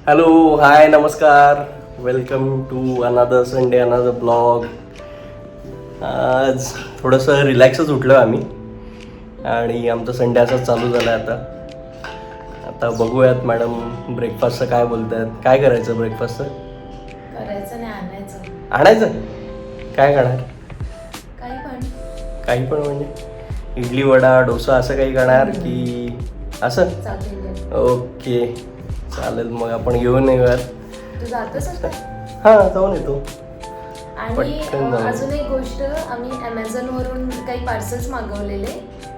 Hello, hi, नमस्कार. Welcome to another Sunday, another blog. आज थोडंसं रिलॅक्सच उठलो आम्ही आणि आमचा संडे असाच चालू झाला आहे आता बघूयात मॅडम ब्रेकफास्टचं काय बोलत आहेत. काय करायचं ब्रेकफास्टचं? करायचं नाही, आणायचं. आणायचं? काय खाणार? काही पण. काही पण म्हणजे इडली वडा डोसा असं काही खाणार की असं? चालतंय. ओके, चालेल. मग आपण घेऊन येऊयात. तू जातोस आता? हां, जाऊन येतो. आणि पटकन जाऊ. अजून एक गोष्ट, आम्ही ॲमेझॉनवरून काही पार्सल्स मागवलेले,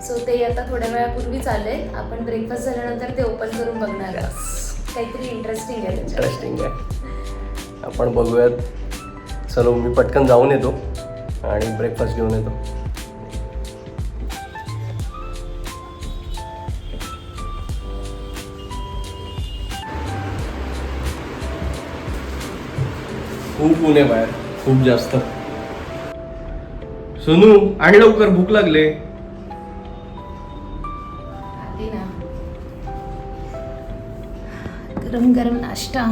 सो ते आता थोड्या वेळापूर्वीच आले. आपण ब्रेकफास्ट झाल्यानंतर ते ओपन करून बघणार आहोत. काहीतरी इंटरेस्टिंग आहे. इंटरेस्टिंग आहे. आपण बघूयात. चलो, मी पटकन जाऊन येतो आणि ब्रेकफास्ट घेऊन येतो. खूप ऊन आहे बाहेर, खूप जास्त. सोनू, आणि लवकर, भूक लागले. आली ना. गरम गरम नाश्ता.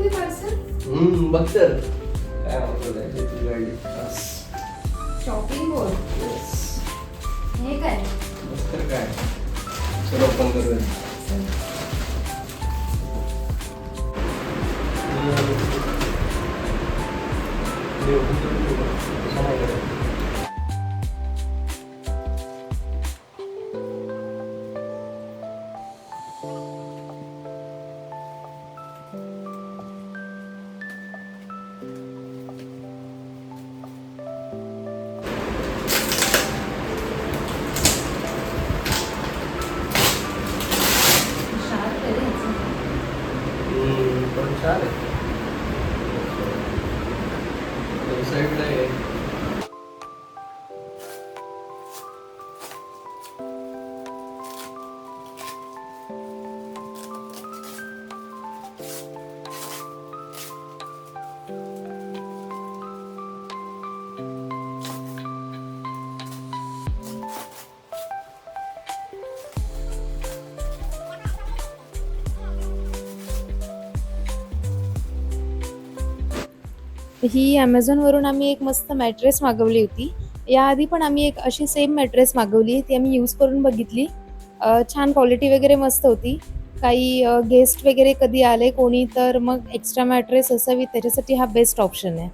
पार्सल बघ तर काय मागवलंय तुझी गाडी. Shopping board. हे काय? तर काय, चलो ओपन करूया. पण छान आहे. साईडला आहे. ही ॲमेझॉनवरून आम्ही एक मस्त मॅट्रेस मागवली होती. याआधी पण आम्ही एक अशी सेम मॅट्रेस मागवली, ती आम्ही यूज करून बघितली. छान क्वालिटी वगैरे मस्त होती. काही गेस्ट वगैरे कधी आले कोणी तर मग एक्स्ट्रा मॅट्रेस असावी, त्याच्यासाठी हा बेस्ट ऑप्शन आहे.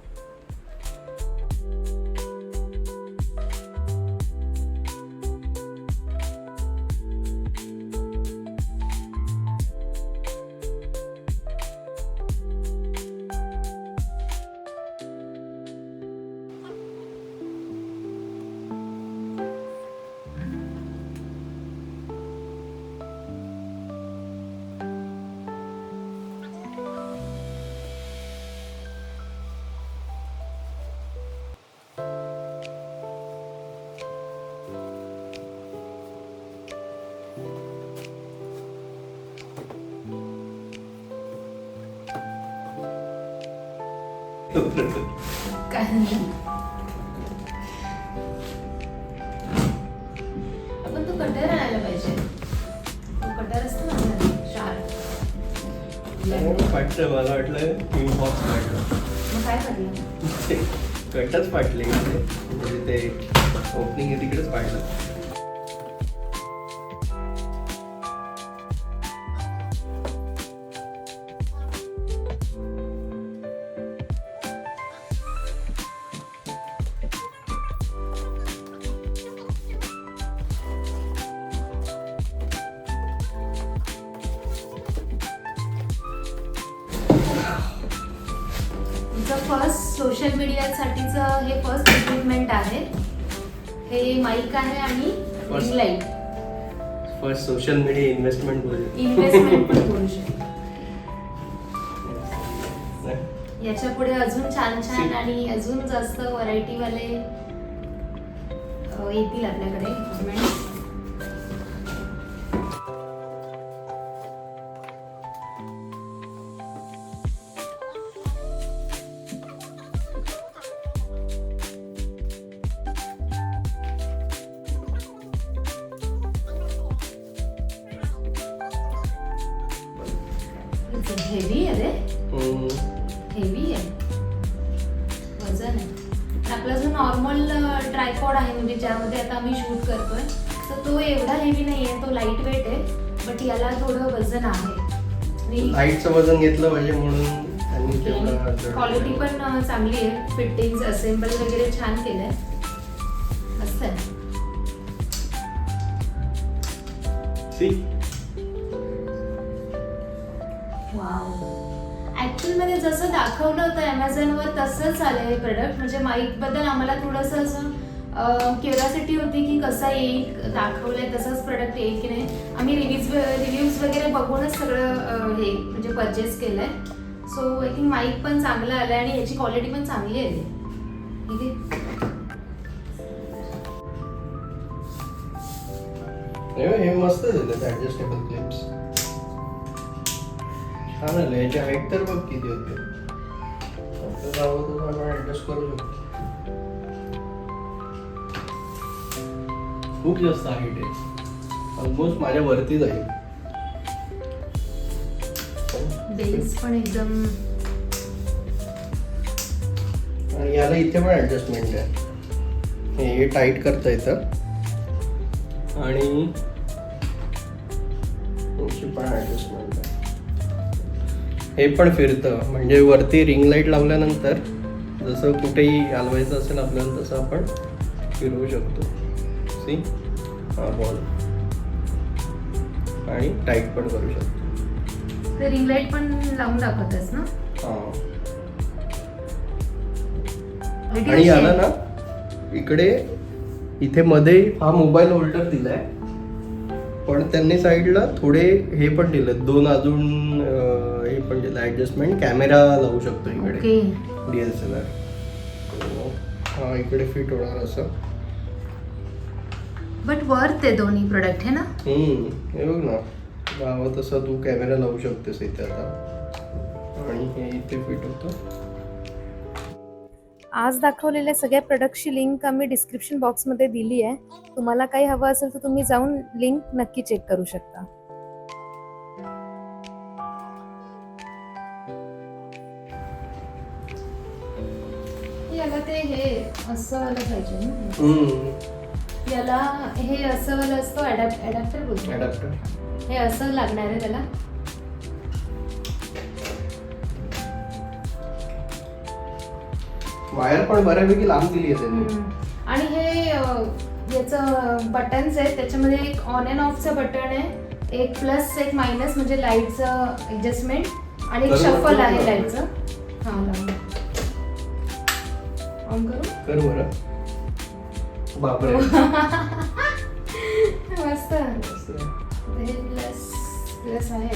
काय आपण तो कटर आणायला पाहिजे. तो कटर असतो ना शार्प. फाटलं, मला वाटलं किंग बॉक्स फाटलं. मग काय करणार? कटच फाटले, म्हणजे ते ओपनिंग आहे तिकडेच फाटलं. फर्स्ट सोशल मीडियासाठीचं हे फर्स्ट इक्विपमेंट आहे. हे माईक आहे आणि ring light. First social media investment investment पण बोलू शकतो. याच्या पुढे अजून छान छान आणि अजून जास्त व्हरायटी वाले येतील आपल्याकडे ornaments. हेवी आहे रे, हेवी आहे, वजन आहे. आपला जो नॉर्मल ट्रायपॉड आहे म्हणजे ज्यामध्ये आता आम्ही शूट करतोय तर तो एवढा हेवी नाही आहे, तो लाईट वेट आहे, बट याला थोडं वजन आहे. लाईटचं वजन घेतलं पाहिजे म्हणून त्यांनी तेवढं क्वालिटी पण चांगली आहे, फिटिंग असेंबल वगैरे छान केलंय, मस्त आहे. ऍक्च्युअल मध्ये जसं दाखवलं होतं अमेझॉनवर तसंच आलं हे प्रोडक्ट. म्हणजे माईक बद्दल आम्हाला थोडंसं असं क्युरिओसिटी होती की कसा येईल, दाखवलंय तसंच प्रोडक्ट येईल की नाही. आम्ही रिव्ह्यूज वगैरे बघूनच सगळं हे म्हणजे परचेस केलंय. सो आय थिंक माईक पण चांगलं आलंय आणि याची क्वालिटी पण चांगली आहे. ठीक आहे, हे मस्त दिलं ऍडजस्टेबल क्लिप्स, छान आलं. याची हाईट तर बघ किती होते, आपण ऍडजस्ट करू शकतो. खूप जास्त हाईट आहे, ऑलमोस्ट माझ्या वरती जाईल. बेस पण एकदम, आणि याला इथे पण ऍडजस्टमेंट आहे, हे टाईट करता येतं आणि याची पण ऍडजस्टमेंट आहे. हे पण फिरतं, म्हणजे वरती रिंग लाईट लावल्यानंतर जसं कुठेही हलवायचं असेल आपल्याला तसं आपण फिरवू शकतो. सी हा बॉल, आणि टाईट पण करू शकतो. ते रिंग लाईट पण लावून दाखवतेस ना. हां, आणि याला ना इकडे इथे मध्ये हा मोबाईल होल्डर दिलाय, पण त्यांनी साईडला थोडे हे पण दिलं, दोन अजून हे पण दिलं ऍडजस्टमेंट. कॅमेरा लावू शकतो इकडे, DSLR. हा इकडे फिट होणार असं. बट वर्थ आहे दोन्ही प्रोडक्ट है ना. हे बघ ना, हवं तसं तू कॅमेरा लावू शकतेस इथे आता, आणि हे इथे फिट होतं. आज दाखवलेल्या सगळ्या प्रोडक्टची लिंक आम्ही डिस्क्रिप्शन बॉक्समध्ये दिली आहे. तुम्हाला काही हवं असेल तर तुम्ही जाऊन लिंक नक्की चेक करू शकता. याला ते हे असं वाला पाहिजे ना, याला हे असं वाला असतो, अडॅप्टर बोलतो, अडॅप्टर हे असं लागणार आहे त्याला. वायर पण बऱ्यापैकी लांब दिली आहे त्यांनी. आणि हे याचं बटन्स आहेत, त्याच्यामध्ये एक ऑन अँड ऑफचं बटन आहे, एक प्लस एक मायनस म्हणजे लाईटचं ऍडजस्टमेंट, आणि एक शफल आहे लाईटचं. हां लावून ऑन करू, कर बरं. बापरे मस्त. हे प्लस आहे,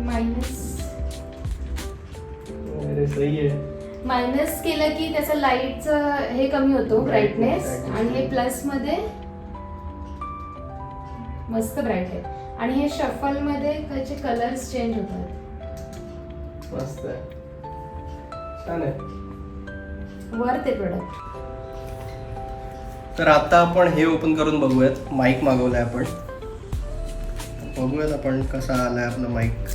मायनस, अरे सही आहे. मायनस केलं की त्याचं लाईटचं हे कमी होतो, ब्राईटनेस, आणि हे प्लस मध्ये मस्त ब्राईट आहे. आणि हे शफल मध्ये त्याचे कलर्स चेंज होतात. मस्त आहे, छान आहे. वर्थ आहे प्रोडक्ट. तर आता आपण हे ओपन करून बघूयात. माईक मागवलाय आपण, बघूयात आपण कसा आलाय आपला माईक.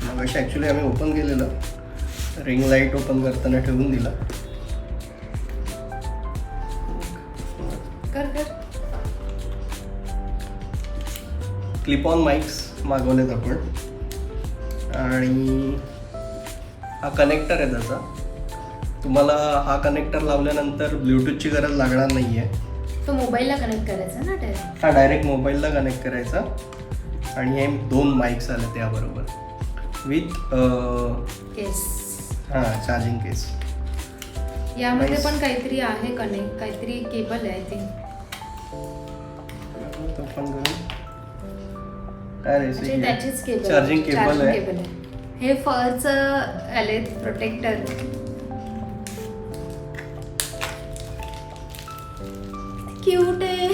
मगाशी ॲक्च्युली आम्ही ओपन केलेलं, रिंग लाईट ओपन करताना ठेवून दिला. क्लिप ऑन माईक्स मागवलेत आपण, आणि हा कनेक्टर आहे त्याचा. तुम्हाला हा कनेक्टर लावल्यानंतर ब्लूटूथची गरज लागणार नाही आहे. तो मोबाईलला कनेक्ट करायचा ना डायरेक्ट. हा डायरेक्ट मोबाईलला कनेक्ट करायचा. आणि हे 2 माईक्स आले त्याबरोबर विथ केस, हां चार्जिंग केस. यामध्ये पण काहीतरी आहे कनेक्ट, काहीतरी केबल आहे आय थिंक. तो पण अरे त्याचीच केबल, चार्जिंग केबल आहे. हे फरच आलेत प्रोटेक्टर. क्यूट आहे.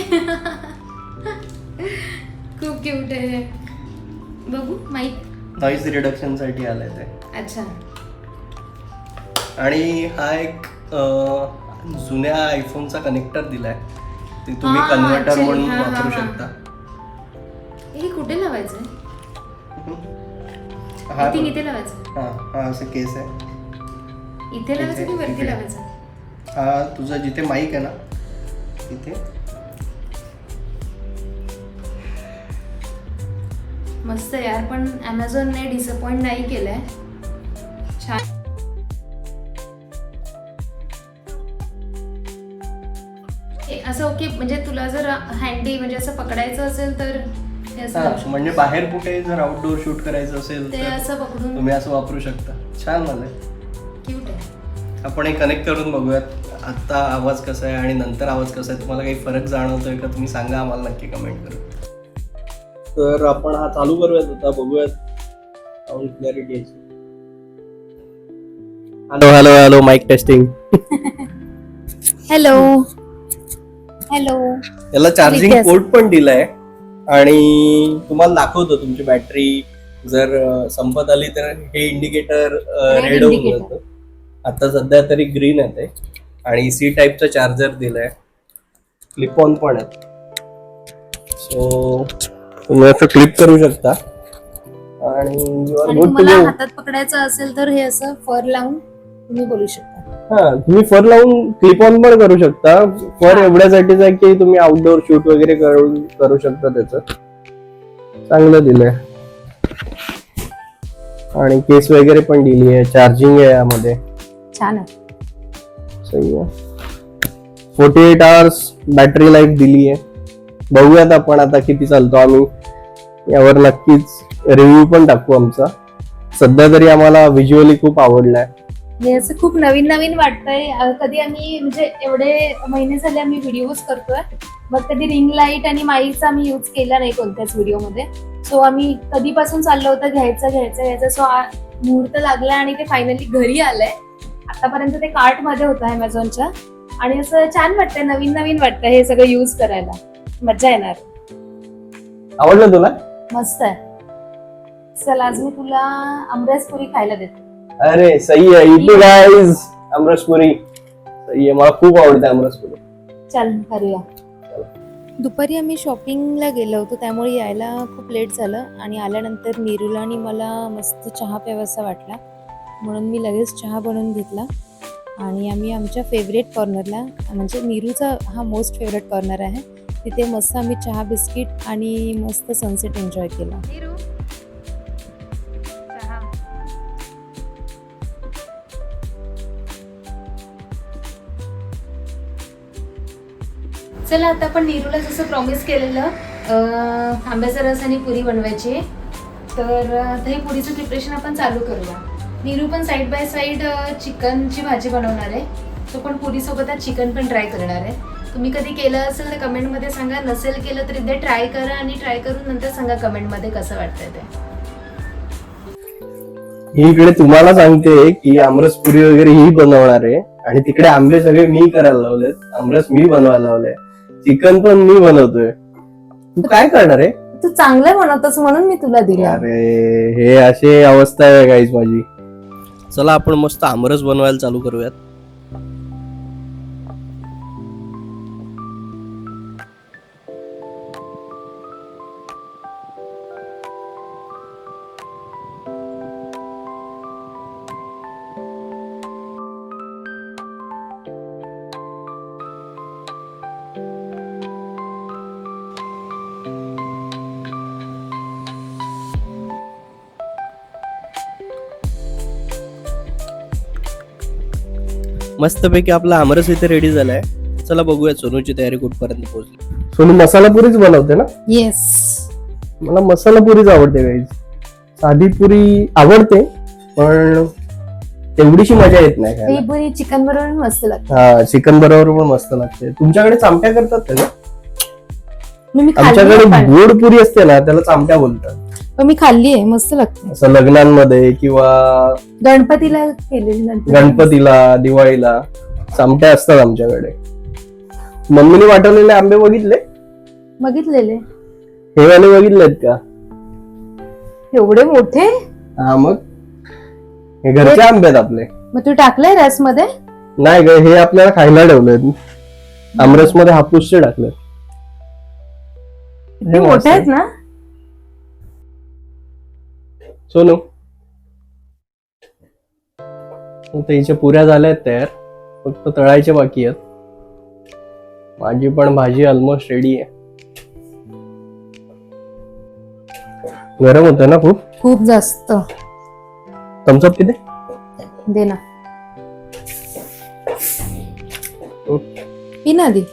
खूप क्यूट आहे. बघू माईक. नॉईज रिडक्शन साठी आलंय ते. अच्छा. आणि हा एक जुन्या आयफोनचा कनेक्टर दिलाय, ते तुम्ही हा, कन्व्हर्टर actually, म्हणून हा, वापरू हा, शकता. हे कुठे लावायचं? हा इथे लावायचं. हा असं केस आहे. इथे लावायचं की वरती इथे. लावायचं? हा तुझा जिथे माईक आहे ना तिथे. मस्त यार, पण Amazonने डिसअपॉइंट नाही केलंय. छान. असं ओके, म्हणजे तुला जर हँडी म्हणजे असं पकडायचं असेल तर हे असं लावू शकतो. म्हणजे बाहेर कुठे जर आउटडोर शूट करायचं असेल ते तर असं पकडून तुम्ही असं वापरू शकता. छान झालंय. क्यूट आहे. आपण हे कनेक्ट करून बघूयात आता आवाज कसा आहे आणि नंतर आवाज कसा आहे. तुम्हाला काही फरक जाणवतोय का तुम्ही सांगा आम्हाला नक्की कमेंट करून. तर आपण हा चालू करूयात आता, बघूयात साऊंड क्लॅरिटी याची. Hello hello hello mike testing. Hello hello. याला चार्जिंग Yes. पोर्ट पण दिलाय आणि तुम्हाला दाखवतो तुमची बॅटरी जर संपत आली तर हे इंडिकेटर रेड होऊन indicator. जातं. आता सध्या तरी ग्रीन आहे ते. आणि सी टाईपचा चार्जर दिलाय, क्लिप ऑन पण आहे. सो तुम्ही असं क्लिप करू शकता आणि you are आणि good to तुम्हाला go. हातात पकडायचं असेल तर हे असं फर लावून तुम्ही बोलू शकता. हा तुम्ही फर लावून क्लिप ऑन पण करू शकता. फर हा. एवढ्यासाठीच आहे की तुम्ही आउटडोर शूट वगैरे करू शकता. त्याचं चांगलं दिलंय. आणि केस वगैरे पण दिली आहे, चार्जिंग आहे यामध्ये. छान आहे. सही आहे. 48 आवर्स बॅटरी लाईफ दिली आहे. बघूयात आपण आता किती चालतो. आम्ही यावर नक्कीच रिव्ह्यू पण टाकू आमचा. सध्या तरी आम्हाला व्हिज्युअली खूप आवडलाय. हे असं खूप नवीन नवीन वाटतंय. कधी आम्ही म्हणजे एवढे महिने झाले आम्ही व्हिडिओज करतोय, बट कधी रिंग लाईट आणि माईकचा आम्ही यूज केला नाही कोणत्याच व्हिडिओमध्ये. सो आम्ही कधीपासून चाललं होतं घ्यायचं. सो मुहूर्त लागला आणि ते फायनली घरी आलंय. आतापर्यंत ते कार्ट मध्ये होतं Amazonच्या. आणि असं छान वाटतंय, नवीन नवीन वाटतंय हे सगळं यूज करायला. मजा येणार. आवडलं तुला? मस्त आहे. चल आज मी तुला आमरसपुरी खायला देते. अरे सही आहे. इथे गाईज आमरसपुरी सही आहे. मला खूप आवडते आमरसपुरी. चल करूया. दुपारी आम्ही शॉपिंगला गेलो होतो, त्यामुळे यायला खूप लेट झालं. आणि आल्यानंतर नीरूला आणि मला मस्त चहा प्यावासा वाटला, म्हणून मी लगेच चहा बनवून घेतला. आणि आम्ही आमच्या फेवरेट कॉर्नरला, म्हणजे नीरूचा हा मोस्ट फेवरेट कॉर्नर आहे, तिथे मस्त आम्ही चहा बिस्किट आणि मस्त सनसेट एन्जॉय केला. चला आता आपण नीरूला जसं प्रॉमिस केलेलं आंब्याचा रस आणि पुरी बनवायची, तर आता ही पुरीचं प्रिपरेशन आपण चालू करूया. नीरू पण साईड बाय साईड चिकनची भाजी बनवणार आहे. तो पण पुरीसोबत आज चिकन पण ट्राय करणार आहे. तुम्ही कधी केलं असेल तर कमेंटमध्ये सांगा, नसेल केलं तर एकदा ट्राय करा आणि ट्राय करून नंतर सांगा कमेंटमध्ये कसं वाटतंय ते. ही इकडे तुम्हाला सांगते की आमरसपुरी वगैरे ही बनवणार आहे आणि तिकडे आंबे सगळे मी करायला लावलेत, आमरस मी बनवायला लावलंय, चिकन पण मी बनवतोय. तू काय करणार आहे? तू चांगलं बनवतोस म्हणून मी तुला दिलं. अरे हे अशी अवस्था आहे गाईज माझी. चला आपण मस्त आमरस बनवायला चालू करूयात. मस्तपैकी आपला आमरस इथे रेडी झालाय. चला बघूया सोनूची तयारी कुठपर्यंत पोहोचली. सोनू मसाला पुरीच बनवते ना? येस. मला मसाला पुरीच आवडते गाईज. साधी पुरी आवडते पण तेवढीशी मजा येत नाही खायला. ही पुरी चिकन बरोबर मस्त लागते. हा चिकन बरोबर पण मस्त लागते. तुमच्याकडे चामट्या करतात का? मी खाल्ली आमच्याकडे पण. गोड पुरी असते ना त्याला चामट्या बोलतात. पण मी खाल्ली आहे, मस्त लागते. असं लग्नांमध्ये किंवा गणपतीला केलेली गणपतीला, दिवाळीला चामट्या असतात आमच्याकडे. मम्मीने वाटवलेले आंबे बघितले? बघितलेले. हे वाले बघितलेत का? एवढे मोठे? हा मग हे घरचे आंबे आहेत आपले. मग तू टाकलंय रस मध्ये? नाही ग, हे आपल्याला खायला ठेवलेत. आमरस मध्ये हापूसचे टाकले. ते मोठे आहेत ना? सोनू आता हिच्या पुऱ्या झाल्यात तयार, फक्त तळायचे बाकी आहेत. माझी पण भाजी ऑलमोस्ट रेडी आहे. गरम होत ना खूप? खूप जास्त. थम्सअप किती दे ना, पी ना आधी.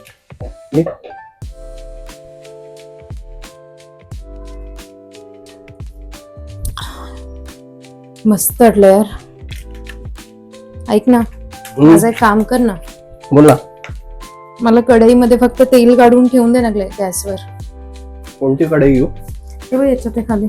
मस्त वाटलं यार. ऐक ना, माझं एक काम कर ना. बोल ना. मला कढईमध्ये फक्त तेल काढून ठेवून दे ना गॅसवर. कोणती कढई घेऊ? हे बघ याच्यात आहे खाली.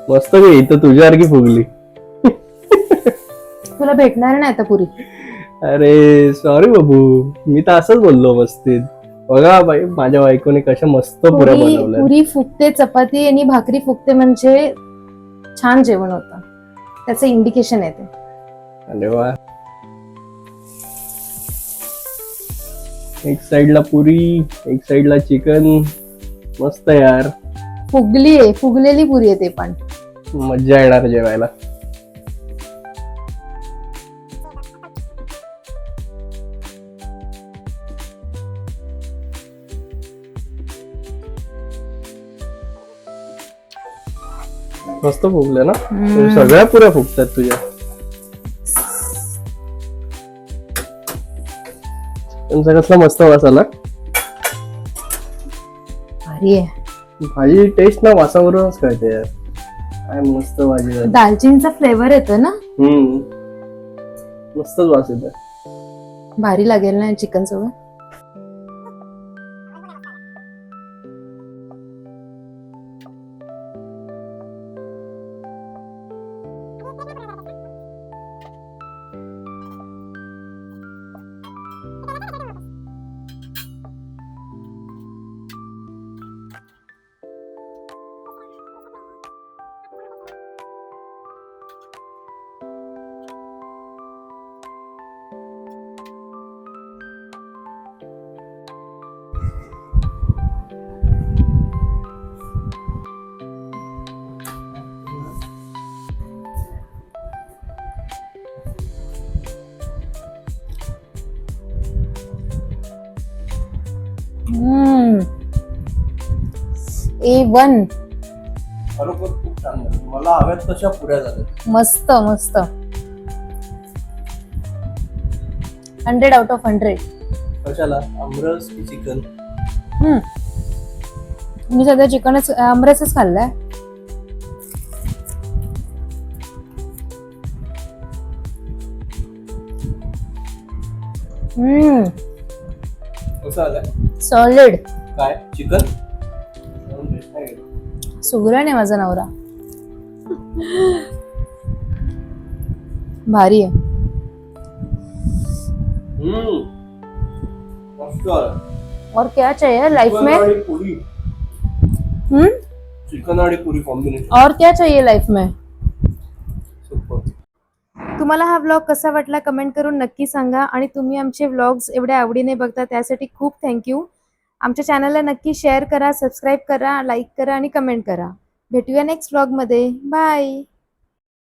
मस्त घे, इथं तुझ्यासारखी फुगली. तुला भेटणार नाही आता पुरी. अरे सॉरी बाबू, मी तर असंच बोललो मस्तीत. बघा बाई, माझ्या बायकोने कशा मस्त पुऱ्या बनवल्या. पुरी फुगते, चपाती आणि भाकरी फुगते म्हणजे छान जेवण होतं, त्याचं इंडिकेशन येते. अरे वा, एक साइडला पुरी, एक साइडला चिकन. मस्त यार, फुगलेली पुरी आहे ते पण. मज्जा येणार जेवायला. मस्त फुगले ना? सगळ्या पुऱ्या फुगतात तुझ्या. तुमचा कसला मस्त वास आला. भारी आहे भाजी. टेस्ट ना वासावरूनच कळते यार. काय मस्त भाजी झाली. दालचिनीचा फ्लेवर येतो ना. मस्तच वास येतो. भारी लागेल ना चिकन सोबत. A1. खरोखर खूप छान झालं. मला हव्यात तशा पुऱ्या झाल्या. मस्त मस्त. 100 out of 100. कशाला? आमरस की चिकन? मी सध्या चिकनच आमरसच खाल्लाय. कसं आलंय? सॉलिड. काय चिकन? सुगरण आहे माझा नवरा. भारी आहे. और क्या चाहिए लाइफ में? पूरी. चिकन आणि पूरी कॉम्बिनेशन. और क्या चाहिए लाइफ में? तुम्हाला हा व्लॉग कसा वाटला कमेंट करून नक्की सांगा. आणि तुम्ही आमचे व्लॉग्स एवढ्या आवडीने बघता त्यासाठी खूप थँक्यू. आमच्या चॅनलला नक्की शेअर करा, सबस्क्राईब करा, लाईक करा आणि कमेंट करा. भेटूया नेक्स्ट व्लॉगमध्ये. बाय.